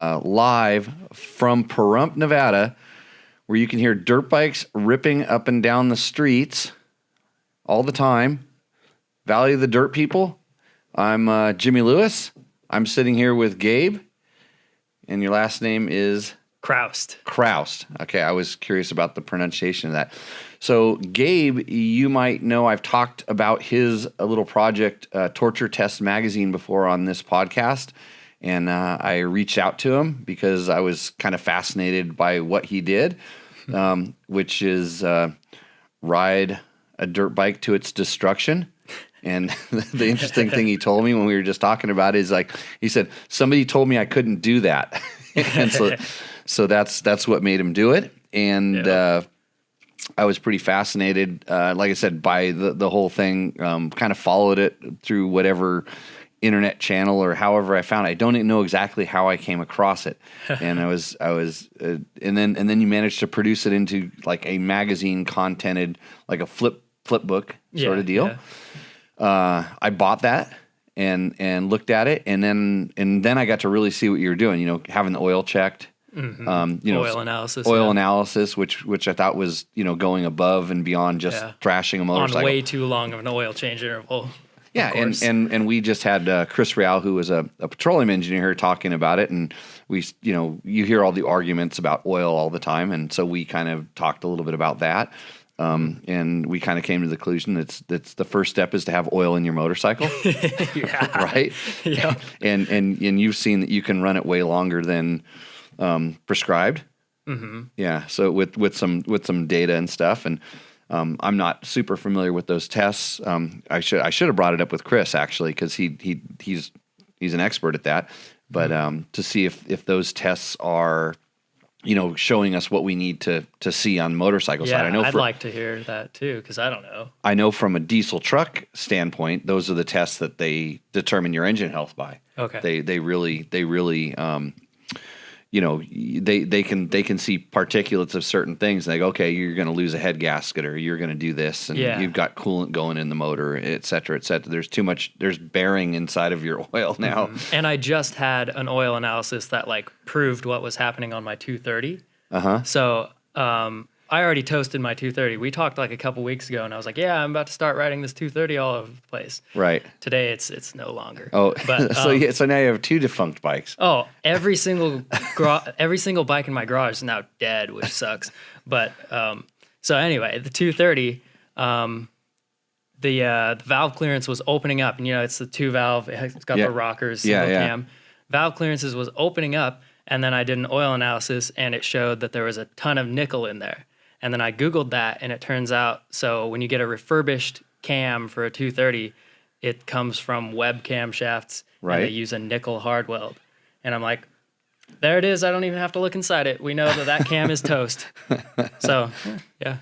live from Pahrump, Nevada, where you can hear dirt bikes ripping up and down the streets all the time. Valley of the Dirt People. I'm Jimmy Lewis. I'm sitting here with Gabe, and your last name is? Chroust. Chroust. Okay, I was curious about the pronunciation of that. So, Gabe, you might know I've talked about his little project, Torture Test Magazine, before on this podcast. And I reached out to him because I was kind of fascinated by what he did, which is ride a dirt bike to its destruction. And the interesting thing he told me when we were just talking about it is, like, he said, somebody told me I couldn't do that. And so that's what made him do it. And I was pretty fascinated, like I said, by the whole thing. Kind of followed it through whatever internet channel or however I found it. I don't even know exactly how I came across it. And and then you managed to produce it into like a magazine contented, like a flip book sort of deal. Yeah. I bought that and looked at it, and then I got to really see what you were doing. You know, having the oil checked, oil analysis, which I thought was, going above and beyond just thrashing a motorcycle on way too long of an oil change interval. Yeah, and we just had Chris Real, who was a petroleum engineer, here talking about it, and we, you hear all the arguments about oil all the time, and so we kind of talked a little bit about that. And we kind of came to the conclusion that's the first step is to have oil in your motorcycle, right? Yeah. And you've seen that you can run it way longer than prescribed. Mm-hmm. Yeah. So with some data and stuff, and I'm not super familiar with those tests. I should have brought it up with Chris, actually, because he's an expert at that. But to see if those tests are, showing us what we need to see on motorcycle side. I'd like to hear that too, because I don't know. I know from a diesel truck standpoint, those are the tests that they determine your engine health by. Okay. They really they can see particulates of certain things. And they go, okay, you're going to lose a head gasket, or you're going to do this, and you've got coolant going in the motor, et cetera, et cetera. There's bearing inside of your oil now. Mm-hmm. And I just had an oil analysis that proved what was happening on my 230. So I already toasted my 230. We talked a couple weeks ago, and I was like, yeah, I'm about to start riding this 230 all over the place. Right. Today it's no longer. Oh, but so now you have two defunct bikes. Oh, every single bike in my garage is now dead, which sucks. But so anyway, the 230, the valve clearance was opening up, and it's the 2-valve. It's got the rockers, single cam. Valve clearances was opening up, and then I did an oil analysis, and it showed that there was a ton of nickel in there. And then I Googled that, and it turns out, so when you get a refurbished cam for a 230, it comes from web camshafts, and they use a nickel hard weld. And I'm like, there it is. I don't even have to look inside it. We know that cam is toast. So, yeah.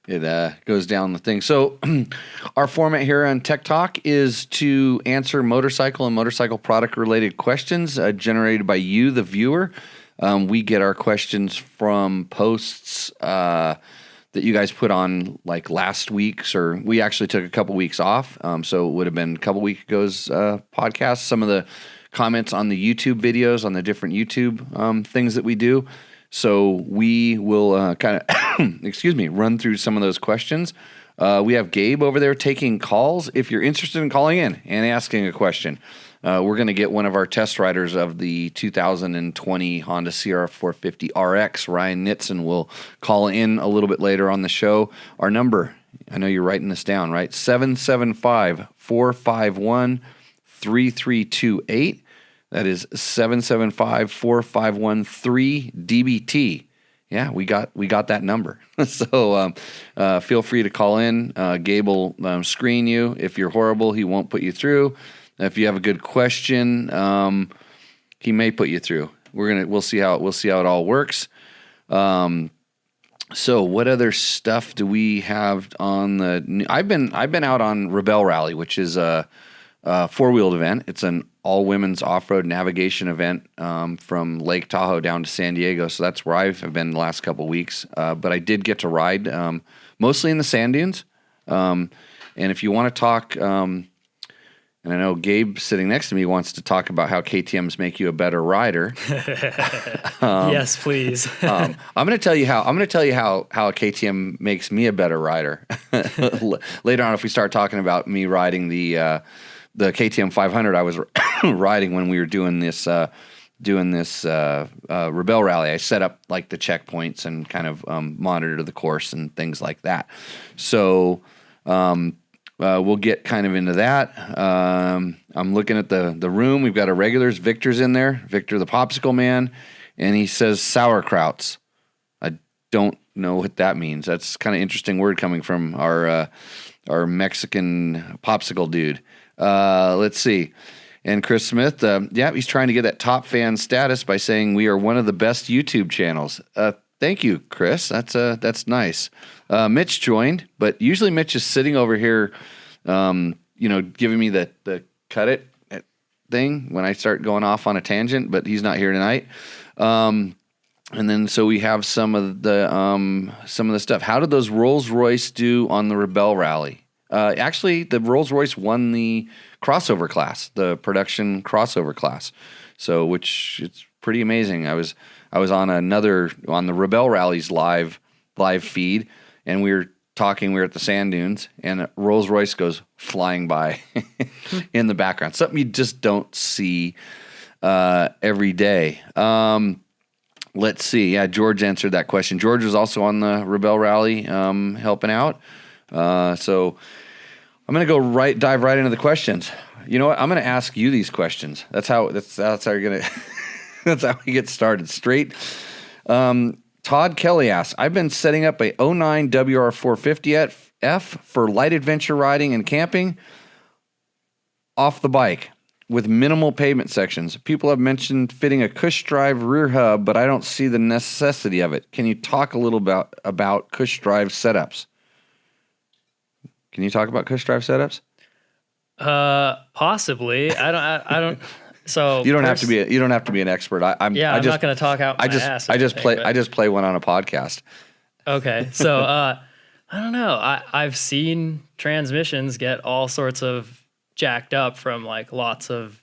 It goes down the thing. So our format here on Tech Talk is to answer motorcycle and motorcycle product-related questions generated by you, the viewer. We get our questions from posts that you guys put on last week's, or we actually took a couple weeks off. So it would have been a couple weeks ago's podcast. Some of the comments on the YouTube videos, on the different YouTube things that we do. So we will kind of, run through some of those questions. We have Gabe over there taking calls. If you're interested in calling in and asking a question, we're going to get one of our test riders of the 2020 Honda CRF450RX, Ryan Nitzen, will call in a little bit later on the show. Our number, I know you're writing this down, right? 775-451-3328. That is 775-451-3DBT. Yeah, we got that number. So feel free to call in. Gabe will screen you. If you're horrible, he won't put you through. If you have a good question, he may put you through. We'll see how it all works. So what other stuff do we have on the? I've been out on Rebel Rally, which is a four-wheeled event. It's an all-women's off-road navigation event from Lake Tahoe down to San Diego. So that's where I've been the last couple of weeks. But I did get to ride mostly in the sand dunes. And if you want to talk, And I know Gabe sitting next to me wants to talk about how KTMs make you a better rider. Yes, please. I'm going to tell you how a KTM makes me a better rider. Later on, if we start talking about me riding the KTM 500 I was riding when we were doing this Rebel Rally, I set up like the checkpoints and kind of monitor the course and things like that. So we'll get kind of into that. I'm looking at the room. We've got our regulars. Victor's in there. Victor, the popsicle man, and he says sauerkrauts. I don't know what that means. That's kind of interesting word coming from our Mexican popsicle dude. Let's see. And Chris Smith, he's trying to get that top fan status by saying we are one of the best YouTube channels. Thank you, Chris. That's nice. Mitch joined, but usually Mitch is sitting over here, giving me the cut it thing when I start going off on a tangent, but he's not here tonight. And then so we have some of the stuff. How did those Rolls-Royce do on the Rebel Rally? Actually, the Rolls-Royce won the crossover class, the production crossover class. So, which it's pretty amazing. I was on the Rebel Rally's live feed, and we were talking. We were at the sand dunes, and Rolls-Royce goes flying by in the background. Something you just don't see every day. Let's see. Yeah, George answered that question. George was also on the Rebel Rally helping out. So I'm going to dive right into the questions. You know what? I'm going to ask you these questions. That's how you're going to that's how we get started straight. Todd Kelly asks, I've been setting up a 09 WR450F for light adventure riding and camping off the bike with minimal pavement sections. People have mentioned fitting a Cush drive rear hub, but I don't see the necessity of it. Can you talk a little about Cush drive setups? Can you talk about Cush drive setups? Possibly. I don't. So you don't have to be an expert. I'm not going to talk out my ass. I just play one on a podcast. Okay, so I don't know. I've seen transmissions get all sorts of jacked up from like lots of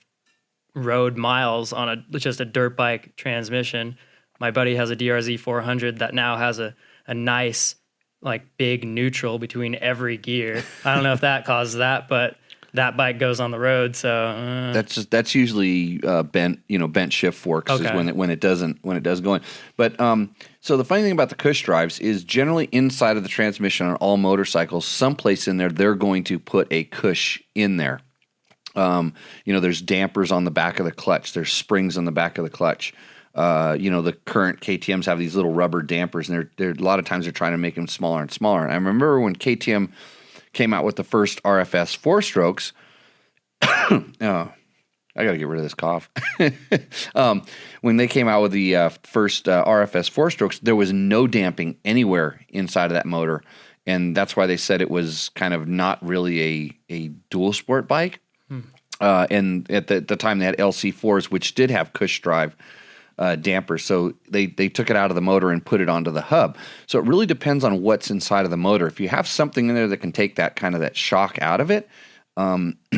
road miles on just a dirt bike transmission. My buddy has a DRZ 400 that now has a nice like big neutral between every gear. I don't know if that causes that, but that bike goes on the road, so that's usually bent shift forks is when it does go in. But so the funny thing about the Cush drives is generally inside of the transmission on all motorcycles, someplace in there they're going to put a Cush in there. There's dampers on the back of the clutch. There's springs on the back of the clutch. The current KTMs have these little rubber dampers, and they're a lot of times they're trying to make them smaller and smaller. And I remember when KTM came out with the first RFS 4-strokes. I got to get rid of this cough. When they came out with the first RFS 4-strokes, there was no damping anywhere inside of that motor, and that's why they said it was kind of not really a dual sport bike. And at the time, they had LC4s, which did have Cush drive dampers, so they took it out of the motor and put it onto the hub. So it really depends on what's inside of the motor. If you have something in there that can take that shock out of it,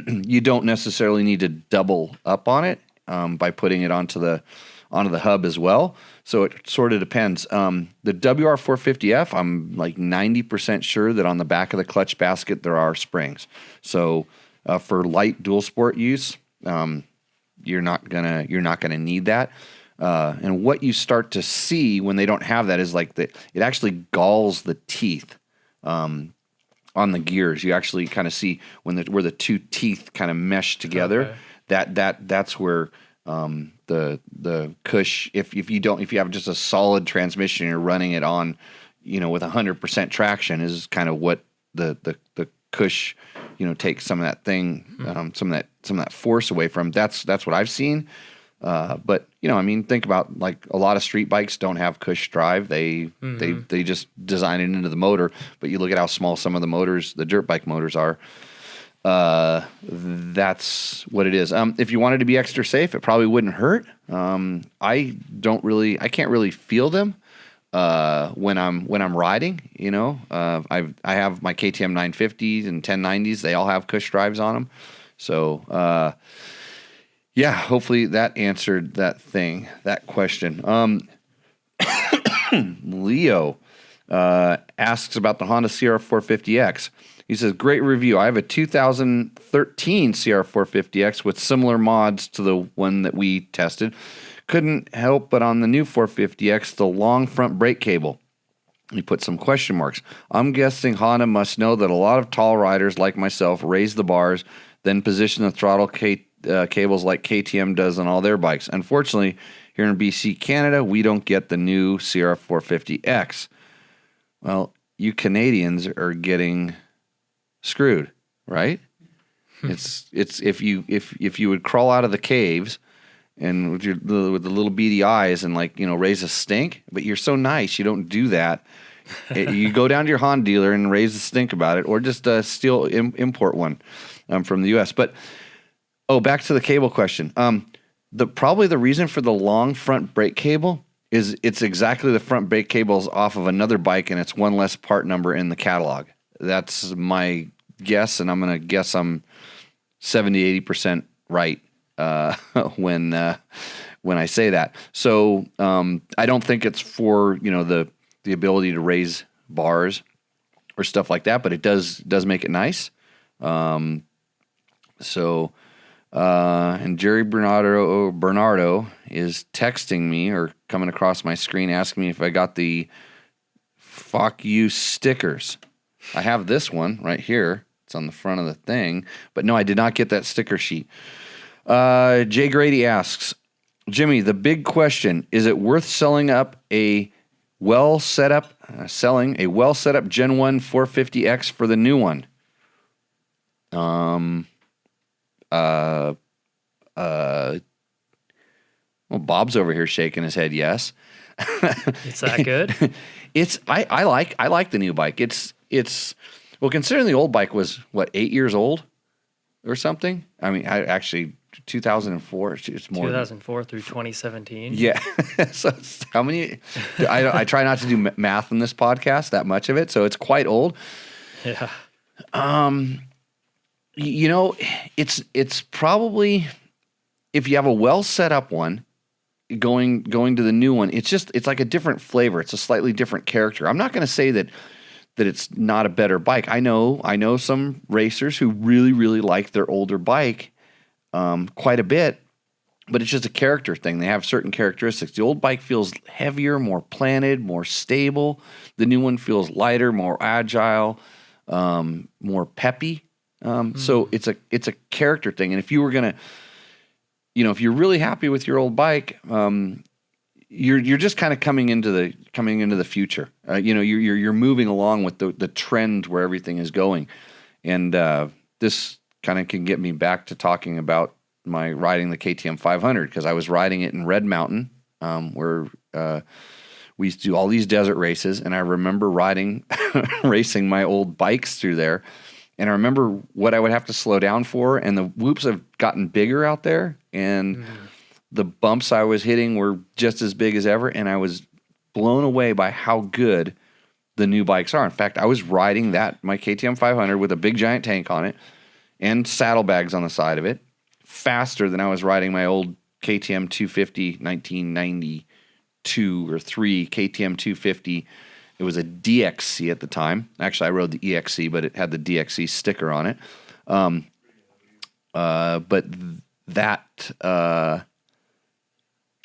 you don't necessarily need to double up on it by putting it onto the hub as well. So it sort of depends. The WR450F, I'm like 90% sure that on the back of the clutch basket there are springs. So for light dual sport use, you're not gonna need that. And what you start to see when they don't have that is like it actually galls the teeth on the gears. You actually kind of see where the two teeth kind of mesh together. Okay. That's where the Cush, if you have just a solid transmission, you're running it on, with 100% traction, is kind of what the Cush, takes some of that thing, some of that force away from. That's what I've seen. But think about like a lot of street bikes don't have Cush drive. They just design it into the motor. But you look at how small some of the motors, the dirt bike motors are. That's what it is. If you wanted to be extra safe, it probably wouldn't hurt. I can't really feel them when I'm riding. I have my KTM 950s and 1090s. They all have Cush drives on them. So, yeah, hopefully that answered that question. Leo asks about the Honda CRF450X. He says, great review. I have a 2013 CRF450X with similar mods to the one that we tested. Couldn't help but on the new 450X, the long front brake cable. He put some question marks. I'm guessing Honda must know that a lot of tall riders like myself raise the bars, then position the throttle cables like KTM does on all their bikes. Unfortunately, here in BC, Canada, we don't get the new CRF450X. Well, you Canadians are getting screwed, right? It's if you would crawl out of the caves and with the little beady eyes and raise a stink, but you're so nice you don't do that. You go down to your Honda dealer and raise a stink about it, or just import one from the U.S. But back to the cable question. Probably the reason for the long front brake cable is it's exactly the front brake cables off of another bike, and it's one less part number in the catalog. That's my guess, and I'm going to guess I'm 70-80% right when I say that. So I don't think it's for the ability to raise bars or stuff like that, but it does make it nice. And Jerry Bernardo is texting me or coming across my screen asking me if I got the "fuck you" stickers. I have this one right here. It's on the front of the thing. But no, I did not get that sticker sheet. Jay Grady asks, Jimmy, the big question, is it worth selling a well set up Gen 1 450X for the new one? Well, Bob's over here shaking his head. Yes. It's that good. I like the new bike. Well, considering the old bike was 8 years old or something. I mean, I actually 2004. It's more 2004 through 2017. Yeah. So how many? I try not to do math in this podcast, that much of it. So it's quite old. Yeah. It's probably, if you have a well set up one, going to the new one, it's like a different flavor. It's a slightly different character. I'm not going to say that it's not a better bike. I know some racers who really, really like their older bike quite a bit, but it's just a character thing. They have certain characteristics. The old bike feels heavier, more planted, more stable. The new one feels lighter, more agile, more peppy. So it's a character thing. And if you were gonna, if you're really happy with your old bike, you're just kind of coming into the future. You're moving along with the trend where everything is going, and this kind of can get me back to talking about my riding the KTM 500, because I was riding it in Red Mountain, where we used to do all these desert races, and I remember racing my old bikes through there. And I remember what I would have to slow down for, and the whoops have gotten bigger out there, and the bumps I was hitting were just as big as ever, and I was blown away by how good the new bikes are. In fact, I was riding my KTM 500 with a big giant tank on it and saddlebags on the side of it faster than I was riding my old KTM 250 1992 or 3 KTM 250. It was a DXC at the time. Actually, I rode the EXC, but it had the DXC sticker on it. But that,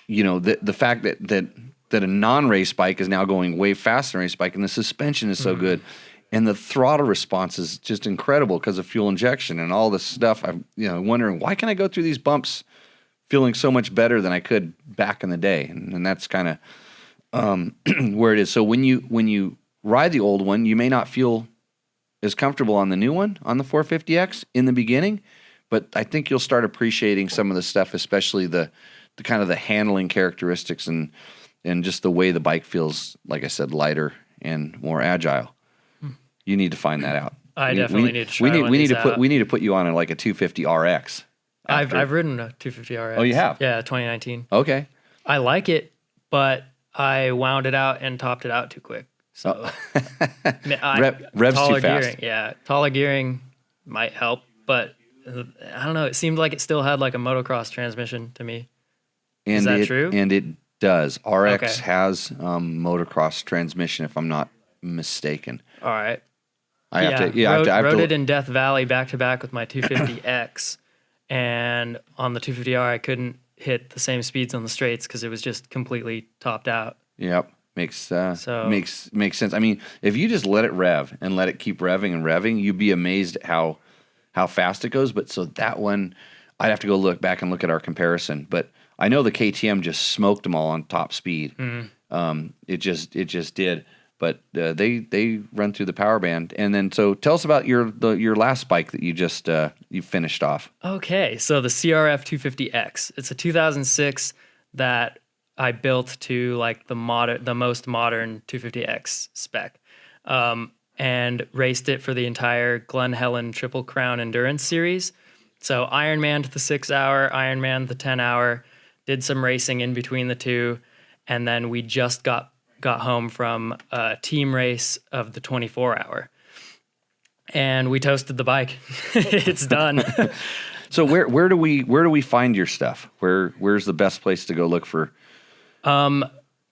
the fact that a non-race bike is now going way faster than a race bike, and the suspension is so good, and the throttle response is just incredible because of fuel injection and all this stuff. I'm wondering, why can I go through these bumps feeling so much better than I could back in the day? And that's kind of where it is. So when you ride the old one, you may not feel as comfortable on the new one, on the 450X in the beginning, but I think you'll start appreciating some of the stuff, especially the kind of the handling characteristics and just the way the bike feels, like I said, lighter and more agile. You need to find that out. I definitely need to try we need to put you on a 250RX. I've ridden a 250RX. Oh, you have? Yeah, 2019. Okay. I like it, but I wound it out and topped it out too quick. So revs too fast. Taller gearing might help, but I don't know. It seemed like it still had like a motocross transmission to me. And is that true? And it does. RX has motocross transmission, if I'm not mistaken. All right. I rode it in Death Valley back to back with my 250X, and on the 250R I couldn't hit the same speeds on the straights because it was just completely topped out. Yep. Makes sense. I mean, if you just let it rev and let it keep revving and revving, you'd be amazed at how fast it goes. But so that one, I'd have to go look back and look at our comparison. But I know the KTM just smoked them all on top speed. It just did. But they run through the power band. And then so tell us about your last bike that you just you finished off. Okay, so the CRF450RX. It's a 2006 that I built to like the most modern 250X spec, and raced it for the entire Glen Helen Triple Crown Endurance Series. So Ironman to the 6-hour, Ironman the 10-hour, did some racing in between the two, and then we just got home from a team race of the 24-hour, and we toasted the bike. It's done. So where do we find your stuff? Where's the best place to go look for?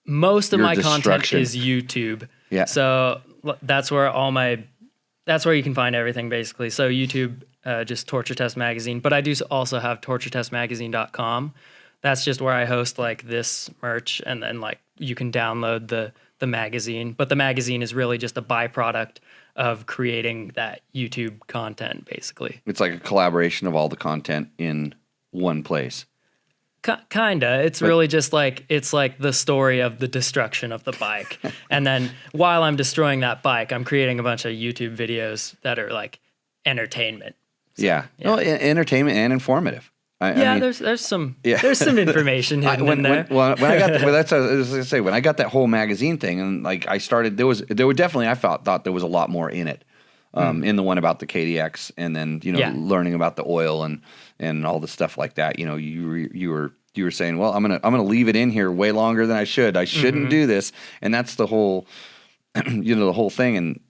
Most of my content is YouTube. Yeah. So that's where you can find everything basically. So YouTube, just Torture Test Magazine, but I do also have torturetestmagazine.com. That's just where I host like this merch, and then like you can download the magazine, but the magazine is really just a byproduct of creating that YouTube content basically. It's like a collaboration of all the content in one place. Kinda. It's really just like, it's like the story of the destruction of the bike. And then while I'm destroying that bike, I'm creating a bunch of YouTube videos that are like entertainment. So, yeah. No, entertainment and informative. I mean, there's some information hidden in there. When I got that's what I was gonna say. When I got that whole magazine thing, and like I started, there were definitely thought there was a lot more in it. In the one about the KDX, and then learning about the oil and all the stuff like that. You know, you were saying, well, I'm gonna leave it in here way longer than I should. I shouldn't do this, and that's the whole the whole thing.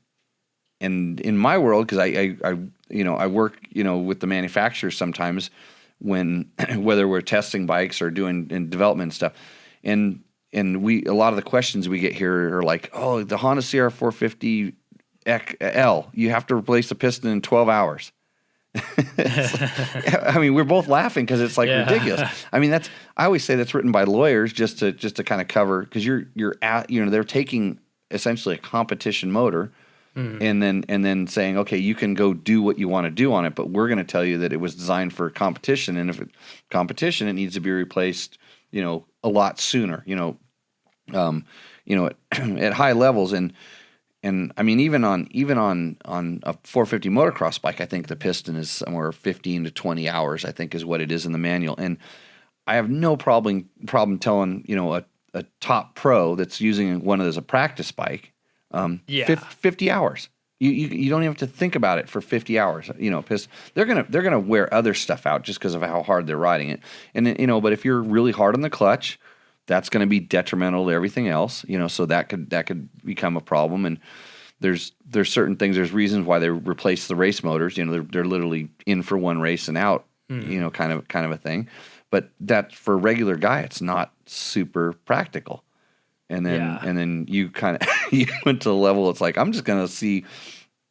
And in my world, because I work with the manufacturers sometimes when whether we're testing bikes or doing development stuff, and a lot of the questions we get here are like, oh, the Honda CRF450 L, you have to replace the piston in 12 hours. I mean, we're both laughing because it's like ridiculous. I mean, I always say that's written by lawyers just to kind of cover, because they're taking essentially a competition motor and then saying, okay, you can go do what you want to do on it, but we're going to tell you that it was designed for competition, and if it's competition, it needs to be replaced, a lot sooner, at high levels. And I mean, even on a 450 motocross bike, I think the piston is somewhere 15 to 20 hours, I think is what it is in the manual. And I have no problem telling, a top pro that's using one as a practice bike, 50 hours. You don't even have to think about it for 50 hours. They're gonna wear other stuff out just because of how hard they're riding it. And but if you're really hard on the clutch, that's going to be detrimental to everything else. So that could become a problem. And there's certain things. There's reasons why they replace the race motors. They're literally in for one race and out. Kind of a thing. But that for a regular guy, it's not super practical. And then you kind of you went to the level. It's like, I'm just going to see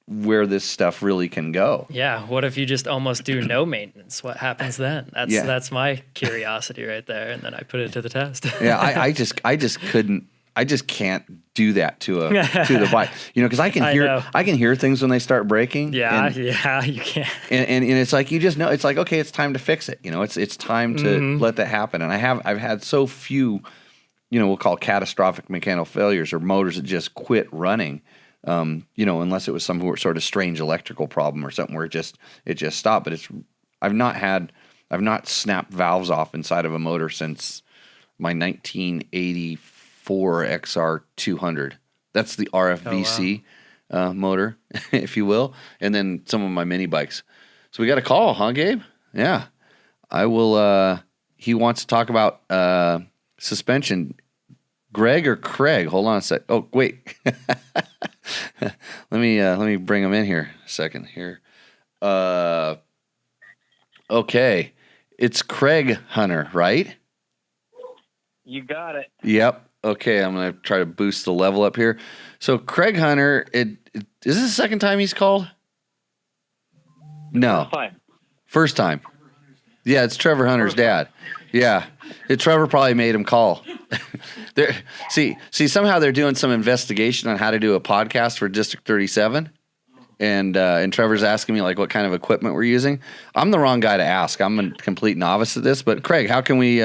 where this stuff really can go. Yeah. What if you just almost do no maintenance? What happens then? That's my curiosity right there. And then I put it to the test. Yeah. I just couldn't. I just can't do that to the bike. Because I can hear things when they start breaking. Yeah. You can. And it's like, you just know, it's like, okay, it's time to fix it. It's time to let that happen. And I've had so few, we'll call catastrophic mechanical failures, or motors that just quit running. Unless it was some sort of strange electrical problem or something where it just stopped. But I've not snapped valves off inside of a motor since my 1984 XR 200. That's the RFVC motor, if you will, and then some of my mini bikes. So we got a call, huh, Gabe? Yeah, I will. He wants to talk about suspension. Greg or Craig? Hold on a sec. Oh, wait. Let me bring him in here a second here. Okay. It's Craig Hunter, right? You got it. Yep. Okay, I'm going to try to boost the level up here. So Craig Hunter, is this the second time he's called? No. First time. Yeah, it's Trevor Hunter's dad. Yeah. Trevor probably made him call. See, somehow they're doing some investigation on how to do a podcast for District 37. And Trevor's asking me like what kind of equipment we're using. I'm the wrong guy to ask. I'm a complete novice at this. But Craig, how can we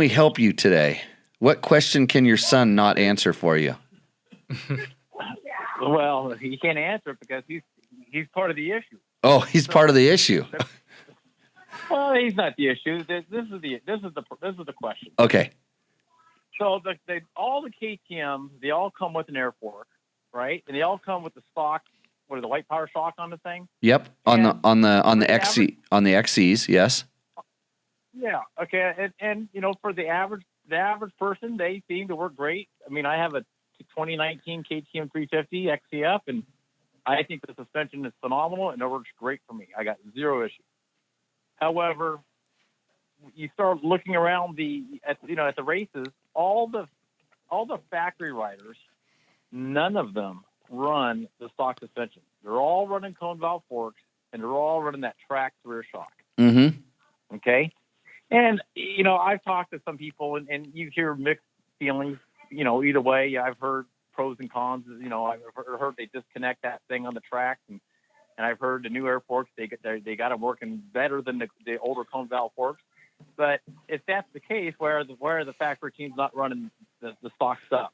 help you today? What question can your son not answer for you? Well, he can't answer it because he's part of the issue. Oh, he's part of the issue. Well, he's not the issue. This is the question. Okay. So all the KTMs, they all come with an air fork, right? And they all come with the stock. What is the white power shock on the thing? Yep. On the XCs, yes. Yeah. Okay. And for the average person, they seem to work great. I mean, I have a 2019 KTM 350 XCF, and I think the suspension is phenomenal, and it works great for me. I got zero issues. However, you start looking around at the races, all the factory riders, none of them run the stock suspension. They're all running cone valve forks, and they're all running that track rear shock. Mm-hmm. Okay. And, I've talked to some people and you hear mixed feelings, either way. I've heard pros and cons. I've heard they disconnect that thing on the track. And I've heard the new air forks, they got them working better than the older cone valve forks. But if that's the case, where are the factory teams not running the stock stuff?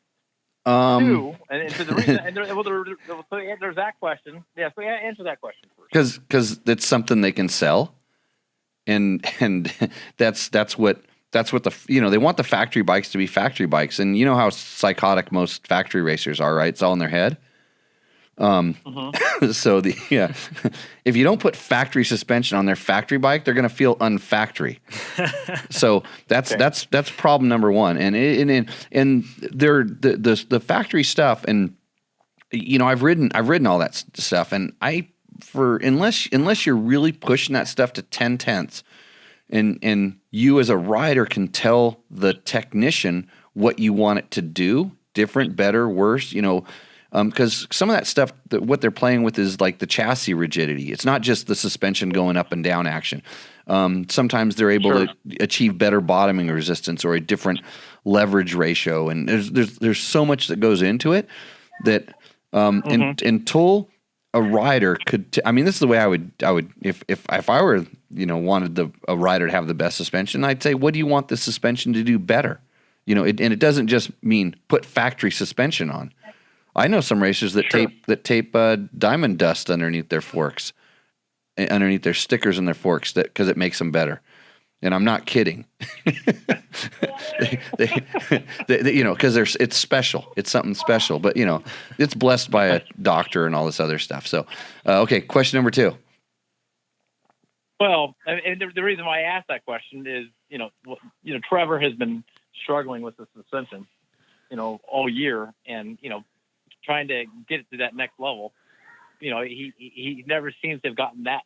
And so the reason, there's that question. Yeah, so answer that question first. Because it's something they can sell. And that's what they want the factory bikes to be factory bikes, and you know how psychotic most factory racers are, right? It's all in their head. So if you don't put factory suspension on their factory bike, they're going to feel unfactory. So that's problem number one. And they're the factory stuff, and I've ridden all that stuff, and unless you're really pushing that stuff to 10/10ths, and you as a rider can tell the technician what you want it to do, different, better, worse, because some of that stuff, what they're playing with is like the chassis rigidity. It's not just the suspension going up and down action. Sometimes they're able to achieve better bottoming resistance or a different leverage ratio, and there's so much that goes into it that until a rider could, this is the way I would if I were, wanted a rider to have the best suspension, I'd say, what do you want the suspension to do better? And it doesn't just mean put factory suspension on. I know some racers that tape diamond dust underneath their forks, underneath their stickers and their forks, because it makes them better. And I'm not kidding. Because it's special. It's something special. But it's blessed by a doctor and all this other stuff. So, okay, question number 2. Well, and the reason why I asked that question is, Trevor has been struggling with the suspension, all year, and trying to get it to that next level. He never seems to have gotten that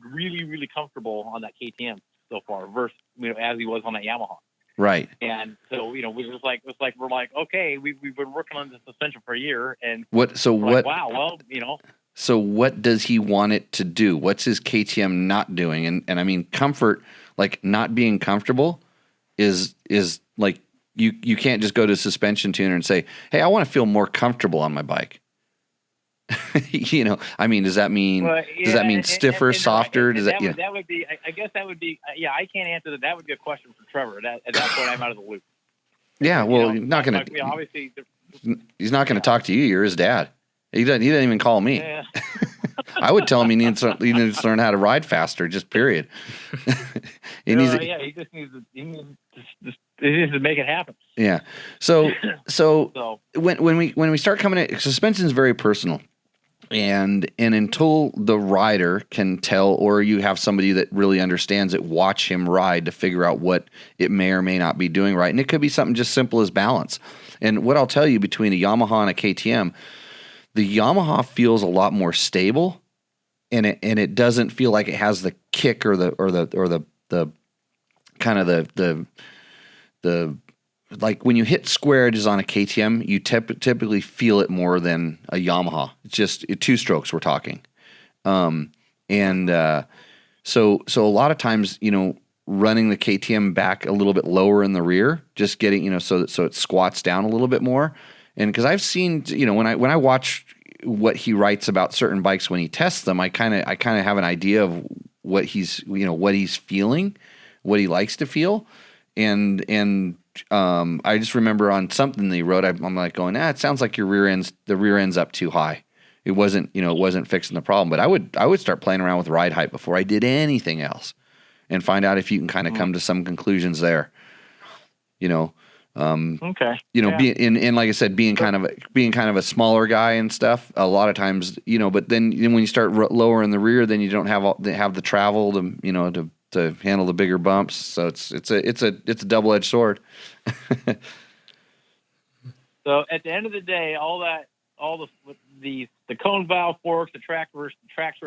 really, really comfortable on that KTM so far, versus as he was on that Yamaha. Right. And so we're like, okay, we've been working on the suspension for a year, and So what does he want it to do? What's his KTM not doing? And I mean, comfort, like not being comfortable, is like you can't just go to a suspension tuner and say, hey, I want to feel more comfortable on my bike. Does that mean stiffer, softer? That would be, I guess that would be, I can't answer that. That would be a question for Trevor. At that point, I'm out of the loop. Yeah, well, he's not going to talk to you. You're his dad. He doesn't even call me. Yeah. I would tell him he needs to learn how to ride faster, just period. He just needs to make it happen. Yeah. So when we start coming at, suspension is very personal. And until the rider can tell, or you have somebody that really understands it, watch him ride to figure out what it may or may not be doing right. And it could be something just simple as balance. And what I'll tell you, between a Yamaha and a KTM, the Yamaha feels a lot more stable and it doesn't feel like it has the kick or the kind of the like when you hit square edges on a KTM, you typically feel it more than a Yamaha. It's just 2 strokes we're talking. So a lot of times, running the KTM back a little bit lower in the rear, just getting, so it squats down a little bit more. And because I've seen, when I watch what he writes about certain bikes when he tests them, I kind of have an idea of what he's feeling, what he likes to feel. And I just remember on something that he wrote, I'm like going, it sounds like the rear end's up too high. It wasn't fixing the problem. But I would start playing around with ride height before I did anything else, and find out if you can kind of come to some conclusions there. Okay. Being like I said, being kind of a smaller guy and stuff. A lot of times, but then when you start lower in the rear, then you don't have the travel to handle the bigger bumps. So it's a double-edged sword. So at the end of the day, all the cone valve forks, the traction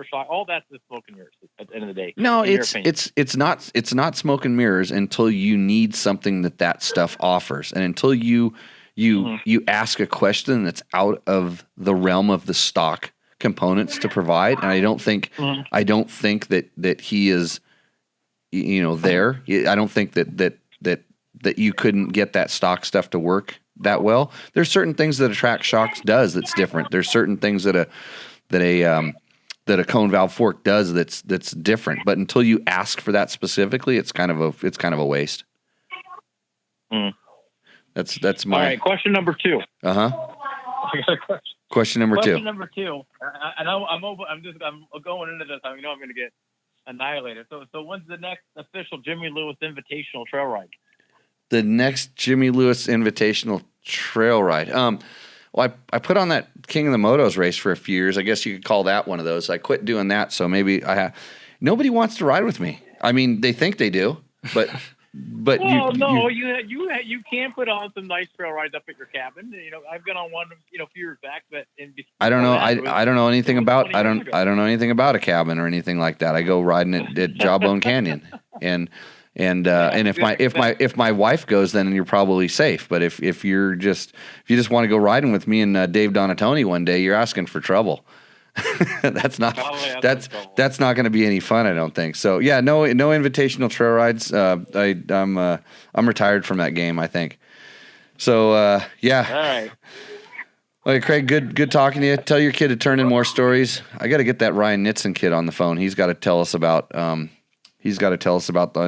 shock, all that's the smoke and mirrors at the end of the day. No, it's not smoke and mirrors until you need something that stuff offers, and until you ask a question that's out of the realm of the stock components to provide. And I don't think that he is there. I don't think that you couldn't get that stock stuff to work that well. There's certain things that a track shocks does that's different. There's certain things that a cone valve fork does that's different. But until you ask for that specifically, it's kind of a waste. That's my. All right, question number 2. I got a question. Question number 2. Question number 2. I know I'm going into this. I'm going to get annihilated. So when's the next official Jimmy Lewis Invitational trail ride? The next Jimmy Lewis Invitational trail ride. Well, I put on that King of the Motos race for a few years. I guess you could call that one of those. I quit doing that, so maybe nobody wants to ride with me. I mean, they think they do, but you can put on some nice trail rides up at your cabin. I've been on one a few years back, but I don't know. I don't know anything about I don't know anything about a cabin or anything like that. I go riding at Jawbone Canyon, and if my wife goes, then you're probably safe. But if you just want to go riding with me and Dave Donatoni one day, you're asking for trouble. that's not going to be any fun, I don't think. So yeah, no invitational trail rides. I'm retired from that game, I think. So yeah. All right. Okay, Craig, good talking to you. Tell your kid to turn in more stories. I got to get that Ryan Nitzen kid on the phone. He's got to tell us about the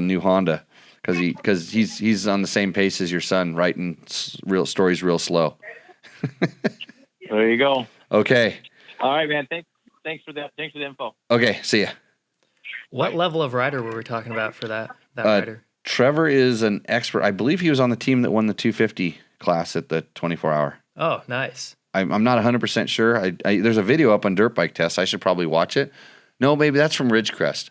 new Honda, because he's on the same pace as your son, writing real stories real slow. There you go. Okay. All right, man. Thanks for the info. Okay, see ya. What level of rider were we talking about for that rider? Trevor is an expert. I believe he was on the team that won the 250 class at the 24-hour. Oh, nice. I'm not 100% sure. There's a video up on Dirt Bike Test. I should probably watch it. No, maybe that's from Ridgecrest.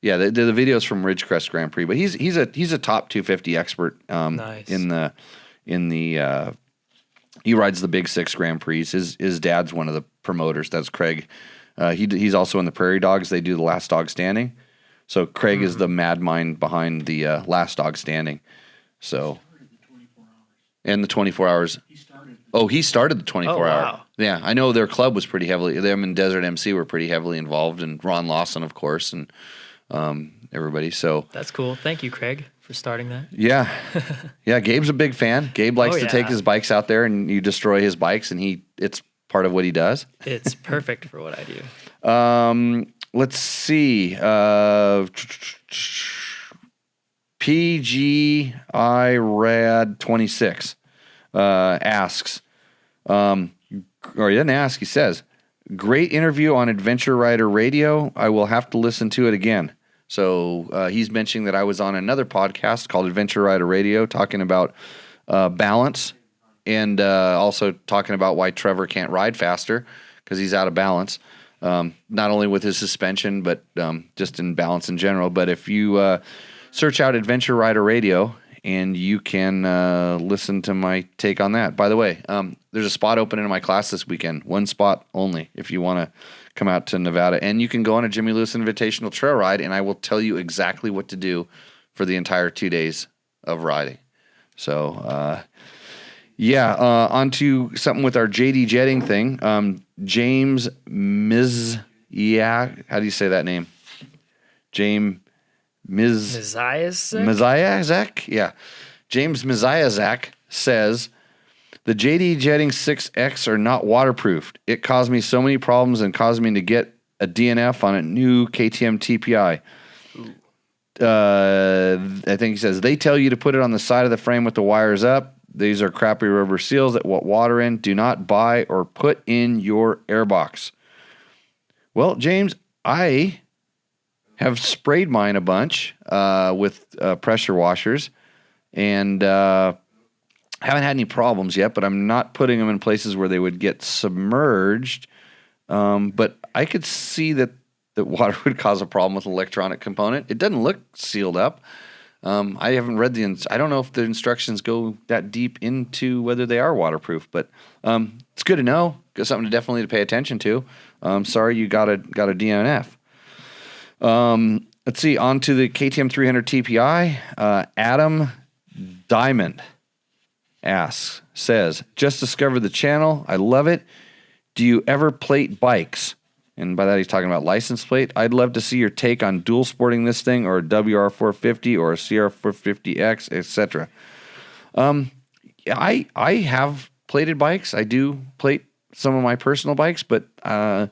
Yeah, the video's from Ridgecrest Grand Prix, but he's a top 250 expert. Nice. He rides the Big Six Grand Prix. His dad's one of the promoters. That's Craig. He's also in the Prairie Dogs. They do the Last Dog Standing. So Craig is the mad mind behind the Last Dog Standing. So, and the 24 hours. He started the 24 hour. Wow. Yeah, I know their club was pretty heavily. Them and Desert MC were pretty heavily involved, and Ron Lawson, of course, and everybody. So that's cool. Thank you, Craig, for starting that. Yeah, yeah. Gabe's a big fan. Gabe likes to take his bikes out there, and you destroy his bikes, and it's part of what he does. It's perfect for what I do. Let's see. PGI Rad 26 asks, or he doesn't ask. He says, "Great interview on Adventure Rider Radio. I will have to listen to it again." So he's mentioning that I was on another podcast called Adventure Rider Radio talking about balance, and also talking about why Trevor can't ride faster because he's out of balance, not only with his suspension, but just in balance in general. But if you search out Adventure Rider Radio, and you can listen to my take on that. By the way, there's a spot open in my class this weekend. One spot only. If you want to come out to Nevada. And you can go on a Jimmy Lewis Invitational trail ride, and I will tell you exactly what to do for the entire 2 days of riding. So, on to something with our JD jetting thing. James how do you say that name? James Miziazek? Yeah. James Miziazek says, the JD Jetting 6X are not waterproofed. It caused me so many problems and caused me to get a DNF on a new KTM TPI. I think he says, they tell you to put it on the side of the frame with the wires up. These are crappy rubber seals that want water in. Do not buy or put in your airbox. Well, James, I have sprayed mine a bunch with pressure washers, and haven't had any problems yet, but I'm not putting them in places where they would get submerged. But I could see that water would cause a problem with an electronic component. It doesn't look sealed up. I haven't read I don't know if the instructions go that deep into whether they are waterproof, but it's good to know. Got something to pay attention to. Sorry you got a DNF. Let's see, on to the KTM 300 TPI. Adam Diamond says, just discovered the channel. I love it. Do you ever plate bikes? And by that he's talking about license plate. I'd love to see your take on dual sporting this thing, or a WR450 or a CRF450RX, etc. I have plated bikes. I do plate some of my personal bikes, but I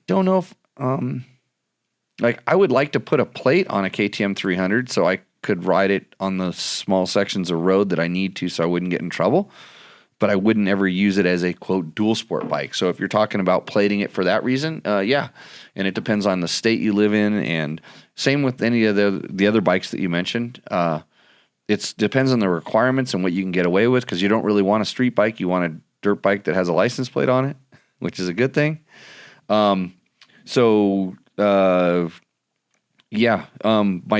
don't know if I would like to put a plate on a KTM 300 so I could ride it on the small sections of road that I need to, so I wouldn't get in trouble. But I wouldn't ever use it as a, quote, dual sport bike. So if you're talking about plating it for that reason, yeah. And it depends on the state you live in, and same with any of the other bikes that you mentioned. It depends on the requirements and what you can get away with, because you don't really want a street bike. You want a dirt bike that has a license plate on it, which is a good thing. My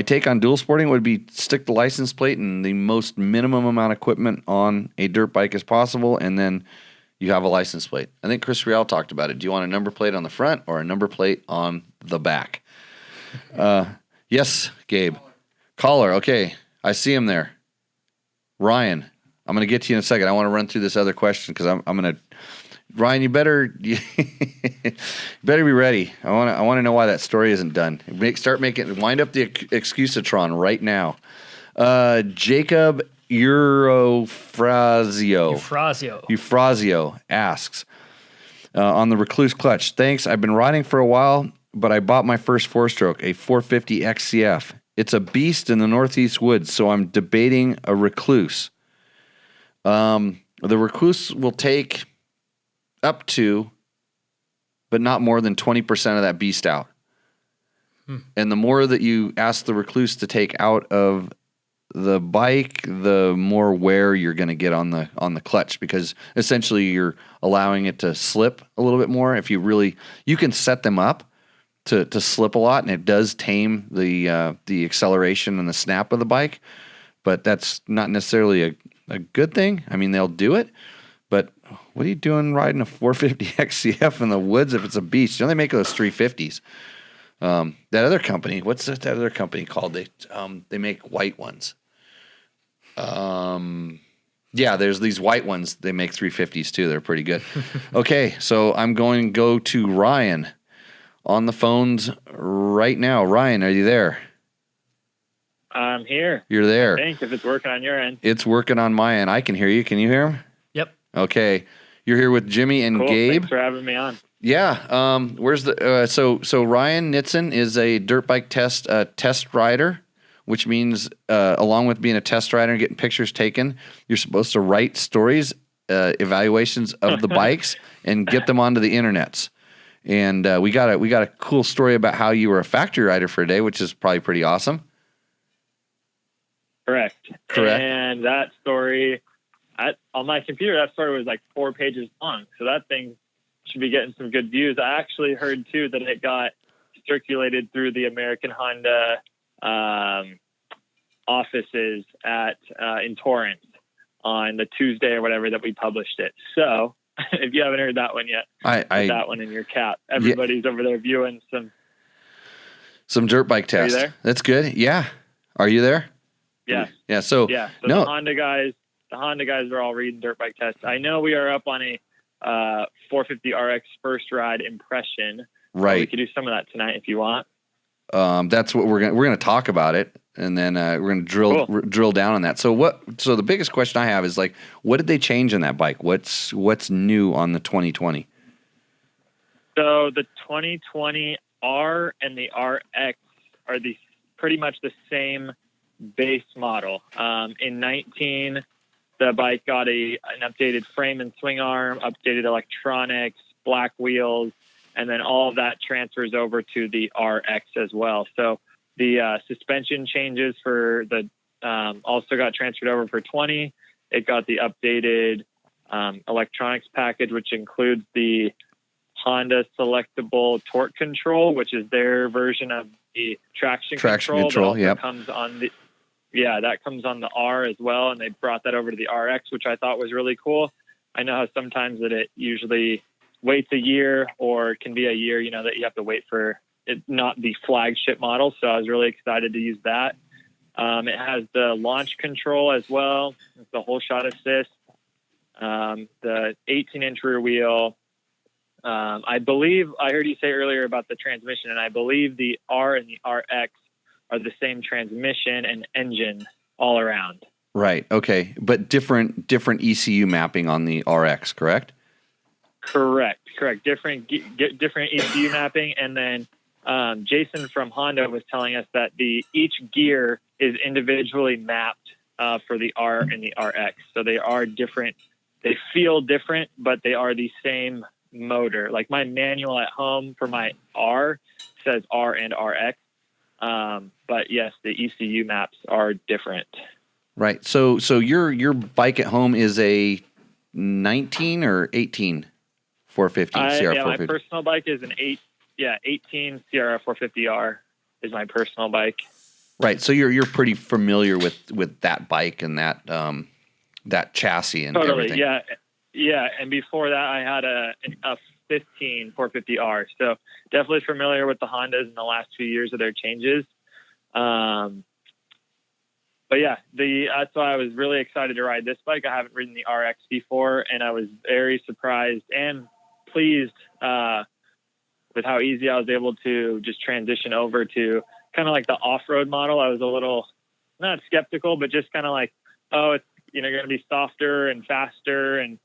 take on dual sporting would be stick the license plate and the most minimum amount of equipment on a dirt bike as possible, and then you have a license plate. I think Chris Rial talked about it. Do you want a number plate on the front or a number plate on the back? Yes, Gabe. Caller, okay. I see him there. Ryan, I'm going to get to you in a second. I want to run through this other question because I'm going to... Ryan, you better be ready. I want to know why that story isn't done. Wind up the Excusatron right now. Jacob Eufrazio asks on the Rekluse clutch. Thanks. I've been riding for a while, but I bought my first 4-stroke, a 450 XCF. It's a beast in the Northeast woods, so I'm debating a Rekluse. The Rekluse will take up to, but not more than 20% of that beast out. And the more that you ask the Rekluse to take out of the bike, the more wear you're going to get on the clutch, because essentially you're allowing it to slip a little bit more. If you can set them up to slip a lot, and it does tame the acceleration and the snap of the bike, but that's not necessarily a good thing. I mean, they'll do it, but what are you doing riding a 450 XCF in the woods if it's a beast? They make those 350s. That other company, what's that other company called? They make white ones. There's these white ones. They make 350s too. They're pretty good. Okay, so I'm going to go to Ryan on the phones right now. Ryan, are you there? I'm here. You're there. I think if it's working on your end. It's working on my end. I can hear you. Can you hear him? Yep. Okay. You're here with Jimmy and cool. Gabe. Thanks for having me on. Yeah. Where's the so Ryan Nitzen is a dirt bike test rider, which means along with being a test rider and getting pictures taken, you're supposed to write stories, evaluations of the bikes, and get them onto the internets. And we got a cool story about how you were a factory rider for a day, which is probably pretty awesome. Correct. And that story, on my computer, that story was like 4 pages long. So that thing should be getting some good views. I actually heard too that it got circulated through the American Honda offices in Torrance on the Tuesday or whatever that we published it. So if you haven't heard that one yet. I put that one in your cap. Everybody's over there viewing some dirt bike tests. Are you there? That's good. Yeah. Are you there? Yeah. Yeah. So the Honda guys are all reading dirt bike tests. I know we are up on a 450RX first ride impression. Right. We could do some of that tonight if you want. That's what we're gonna talk about it, and then we're gonna drill down on that. So the biggest question I have is like, what did they change in that bike? What's new on the 2020? So the 2020 R and the RX are pretty much the same base model. In 19, the bike got an updated frame and swing arm, updated electronics, black wheels, and then all of that transfers over to the RX as well. So the suspension changes for the also got transferred over for 20. It got the updated electronics package, which includes the Honda selectable torque control, which is their version of the traction control. Yep. Comes on that comes on the R as well, and they brought that over to the RX, which I thought was really cool. I know how sometimes that it usually waits a year or can be a year, that you have to wait for it, not the flagship model. So I was really excited to use that. It has the launch control as well. It's the whole shot assist, the 18-inch rear wheel. I believe I heard you say earlier about the transmission, and I believe the R and the RX are the same transmission and engine all around. Right. Okay. But different ECU mapping on the RX, correct? Correct. Different ECU mapping. And then Jason from Honda was telling us that each gear is individually mapped for the R and the RX. So they are different. They feel different, but they are the same motor. Like my manual at home for my R says R and RX. But yes, the ECU maps are different. Right. So your bike at home is a 19 or 18 450 CRF450? Yeah, my personal bike is an 18 CRF450R is my personal bike. Right. So you're pretty familiar with that bike and that chassis and everything. Yeah. And before that, I had a 15 450R. So definitely familiar with the Hondas in the last few years of their changes. But yeah, that's why I was really excited to ride this bike. I haven't ridden the RX before, and I was very surprised and pleased with how easy I was able to just transition over to kind of like the off-road model. I was a little not skeptical, but just kind of like, oh, it's going to be softer and faster and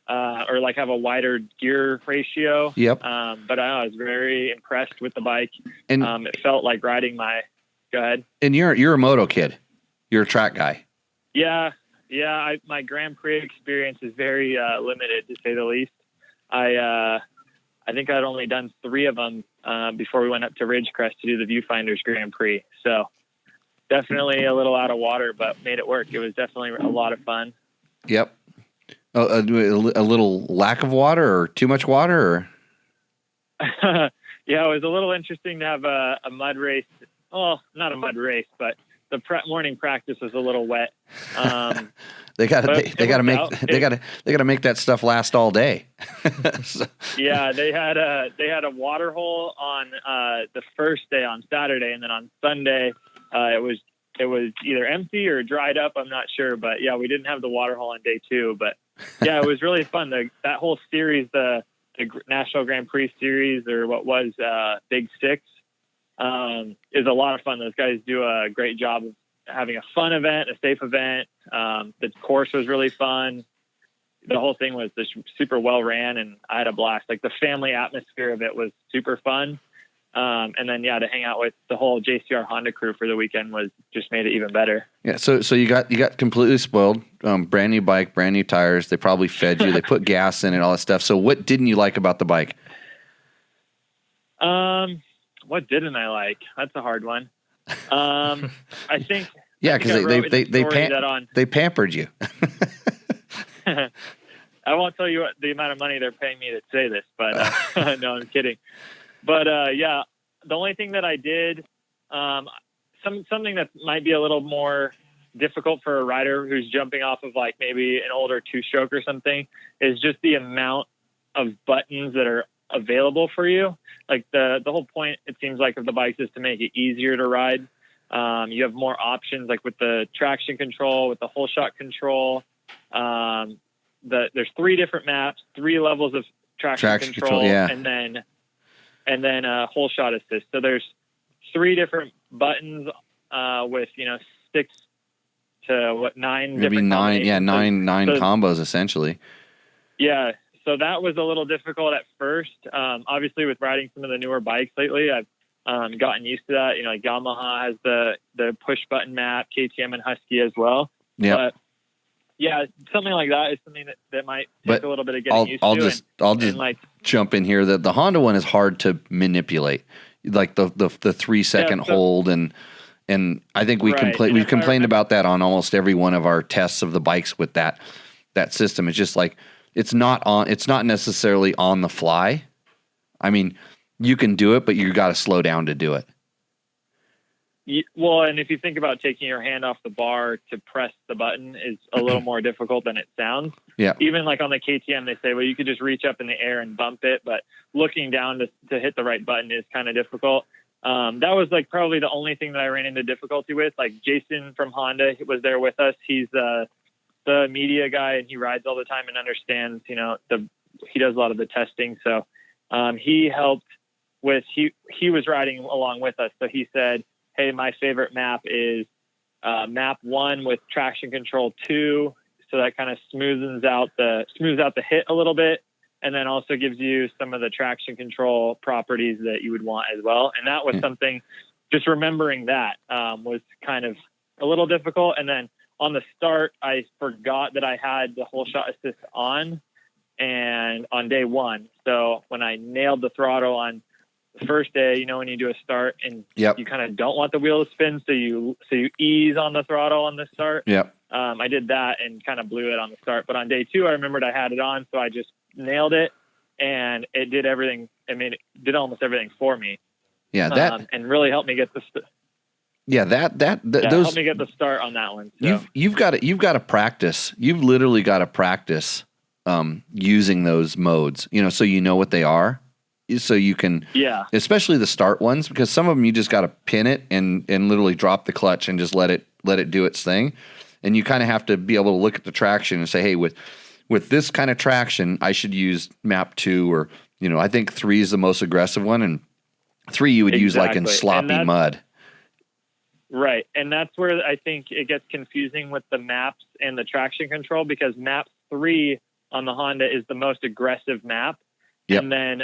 or like have a wider gear ratio. Yep. But I was very impressed with the bike. And it felt like riding my. Go ahead. And you're a moto kid. You're a track guy. Yeah. My Grand Prix experience is very limited, to say the least. I think I'd only done 3 of them before we went up to Ridgecrest to do the Viewfinders Grand Prix. So definitely a little out of water, but made it work. It was definitely a lot of fun. Yep. A little lack of water or too much water? Or? Yeah, it was a little interesting to have a mud race. Well, not a mud race, but the morning practice was a little wet. They got to make that stuff last all day. So. Yeah, they had a water hole on the first day on Saturday, and then on Sunday it was either empty or dried up. I'm not sure, but yeah, we didn't have the water hole on day 2. But yeah, it was really fun. That whole series, the National Grand Prix series, or what was Big Six, is a lot of fun. Those guys do a great job of having a fun event, a safe event. The course was really fun. The whole thing was just super well ran, and I had a blast. Like the family atmosphere of it was super fun. And then to hang out with the whole JCR Honda crew for the weekend just made it even better. Yeah. So you got completely spoiled. Brand new bike, brand new tires. They probably fed you. They put gas in it, all that stuff. So what didn't you like about the bike? What didn't I like? That's a hard one. I think. Yeah, because they pampered you. I won't tell you the amount of money they're paying me to say this, but no, I'm kidding. But the only thing that I did, something that might be a little more difficult for a rider who's jumping off of like maybe an older 2-stroke or something is just the amount of buttons that are available for you. Like the whole point, it seems like, of the bikes is to make it easier to ride. You have more options, like with the traction control, with the whole shot control. There's 3 different maps, 3 levels of traction control, yeah. and then whole shot assist. So there's 3 different buttons with 6 to 9 maybe different 9, yeah, 9 so, combos essentially. Yeah, so that was a little difficult at first. Obviously, with riding some of the newer bikes lately, I've gotten used to that. Like Yamaha has the push button map, KTM and Husky as well. Yeah. But yeah, something like that is something that might take a little bit of getting used to. I'll just like jump in here that the Honda one is hard to manipulate, like the 3-second hold and I think we've complained about that on almost every one of our tests of the bikes with that system. It's just like it's not necessarily on the fly. I mean, you can do it, but you got to slow down to do it. Well, and if you think about taking your hand off the bar to press the button is a little more difficult than it sounds. Yeah. Even like on the KTM, they say, well, you could just reach up in the air and bump it, but looking down to hit the right button is kind of difficult. That was like probably the only thing that I ran into difficulty with. Like Jason from Honda was there with us. He's the media guy and he rides all the time and understands, he does a lot of the testing. So he helped with, he was riding along with us. So he said, hey, my favorite map is map 1 with traction control 2. So that kind of smooths out the hit a little bit. And then also gives you some of the traction control properties that you would want as well. And that was something, just remembering that was kind of a little difficult. And then on the start, I forgot that I had the whole shot assist on day 1. So when I nailed the throttle on the first day, when you do a start and you kind of don't want the wheel to spin, so you ease on the throttle on the start. Yep. I did that and kind of blew it on the start. But on day 2, I remembered I had it on, so I just nailed it, and it did everything. I mean, it did almost everything for me. Yeah, and really helped me get the. Those helped me get the start on that one. So. You've got to practice. You've literally got to practice using those modes. So you know what they are. So you can, especially the start ones, because some of them you just got to pin it and literally drop the clutch and just let it do its thing. And you kind of have to be able to look at the traction and say, hey, with this kind of traction, I should use map 2, or I think 3 is the most aggressive one, and 3 you would use like in sloppy mud. Right, and that's where I think it gets confusing with the maps and the traction control, because map 3 on the Honda is the most aggressive map, and then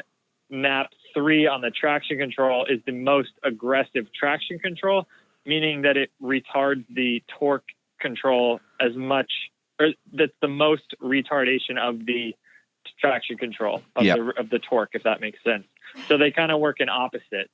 map 3 on the traction control is the most aggressive traction control, meaning that it retards the torque control as much, or that's the most retardation of the traction control of the torque, if that makes sense. So they kind of work in opposite.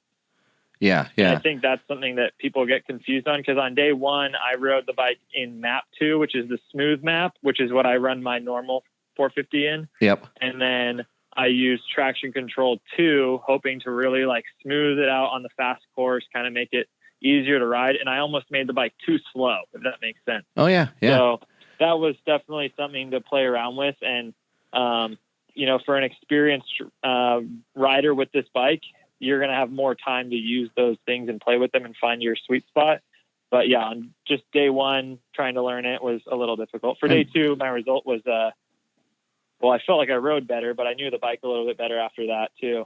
Yeah. And I think that's something that people get confused on, because on day 1 I rode the bike in map 2, which is the smooth map, which is what I run my normal 450 in. Yep. And then I used traction control 2, hoping to really like smooth it out on the fast course, kind of make it easier to ride. And I almost made the bike too slow, if that makes sense. Oh yeah. Yeah. So that was definitely something to play around with. And, for an experienced rider with this bike, you're going to have more time to use those things and play with them and find your sweet spot. But yeah, on just day 1, trying to learn it was a little difficult. For day 2, my result was, I felt like I rode better, but I knew the bike a little bit better after that too.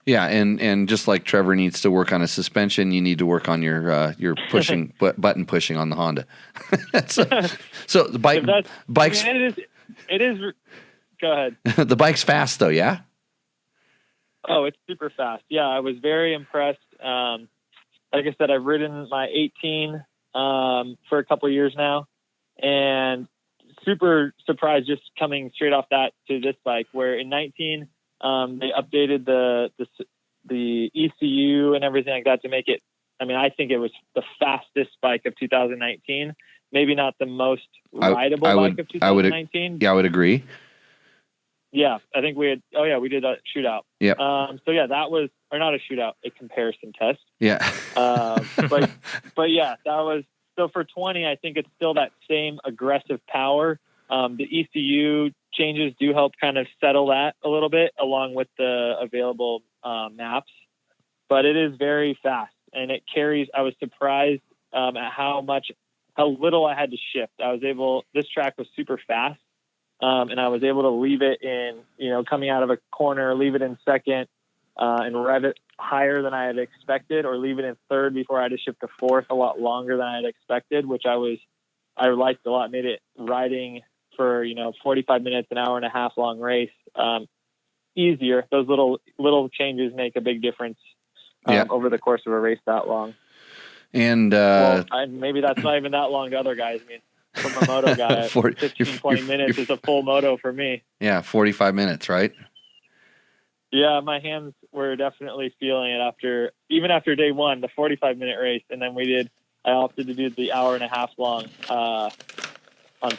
Yeah, and just like Trevor needs to work on his suspension, you need to work on your pushing button pushing on the Honda. so the bike's it is. Go ahead. The bike's fast though, yeah. Oh, it's super fast. Yeah, I was very impressed. Like I said, I've ridden my 18 for a couple of years now, and super surprised just coming straight off that to this bike, where in 19 they updated the ECU and everything like that to make it. I mean, I think it was the fastest bike of 2019. Maybe not the most rideable bike of 2019. I would agree. Yeah, I think we did a shootout. Yeah. So yeah, that was, or not a shootout, a comparison test. Yeah. But yeah, that So for 20, I think it's still that same aggressive power. The ECU changes do help kind of settle that a little bit, along with the available maps. But it is very fast, and it carries. I was surprised at how little I had to shift. This track was super fast, and I was able to leave it in, coming out of a corner, leave it in second, and rev it higher than I had expected, or leave it in third before I had to shift to fourth a lot longer than I had expected, which I liked a lot. Made it riding for 45 minutes, an hour and a half long race easier. Those little changes make a big difference over the course of a race that long. And maybe that's not even that long to other guys. I mean, from a moto guy, 20 minutes is a full moto for me. Yeah, 45 minutes, right? Yeah, my hands were definitely feeling it after day one, the 45-minute race, and then I opted to do the hour and a half long on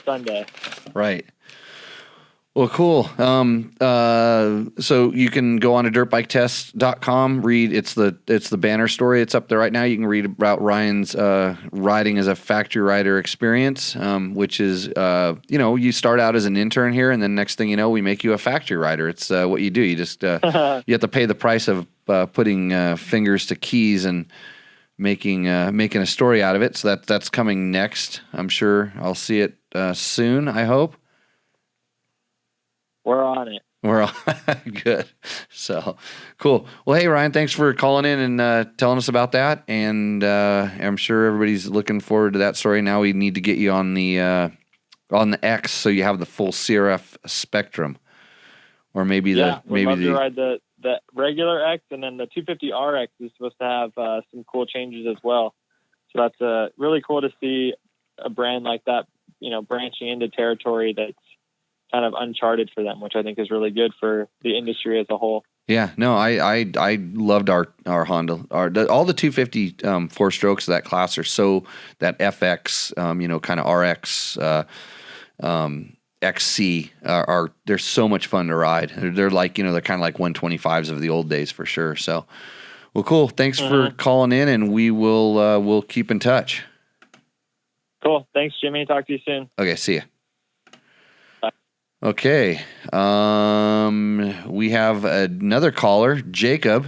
Sunday. Right. Well, cool. So you can go on to dirtbiketest.com, read, it's the banner story. It's up there right now. You can read about Ryan's riding as a factory rider experience, which is, you start out as an intern here, and then next thing you know, we make you a factory rider. It's what you do. You just, you have to pay the price of putting fingers to keys and making a story out of it. So that's coming next. I'm sure I'll see it soon, I hope. We're on it. We're on. Good. So cool. Well, hey, Ryan, thanks for calling in and telling us about that. And I'm sure everybody's looking forward to that story. Now we need to get you on the X, so you have the full CRF spectrum, or maybe we'd love to ride the regular X, and then the 250RX is supposed to have some cool changes as well. So that's really cool to see a brand like that, branching into territory that's kind of uncharted for them, which I think is really good for the industry as a whole. Yeah, no, I loved our Honda, all the 250 four strokes of that class are so, that FX, kind of RX, XC they're so much fun to ride. They're like, they're kind of like 125s of the old days for sure. So, well, cool. Thanks for calling in, and we'll keep in touch. Cool. Thanks, Jimmy. Talk to you soon. Okay. See ya. Okay, we have another caller, Jacob.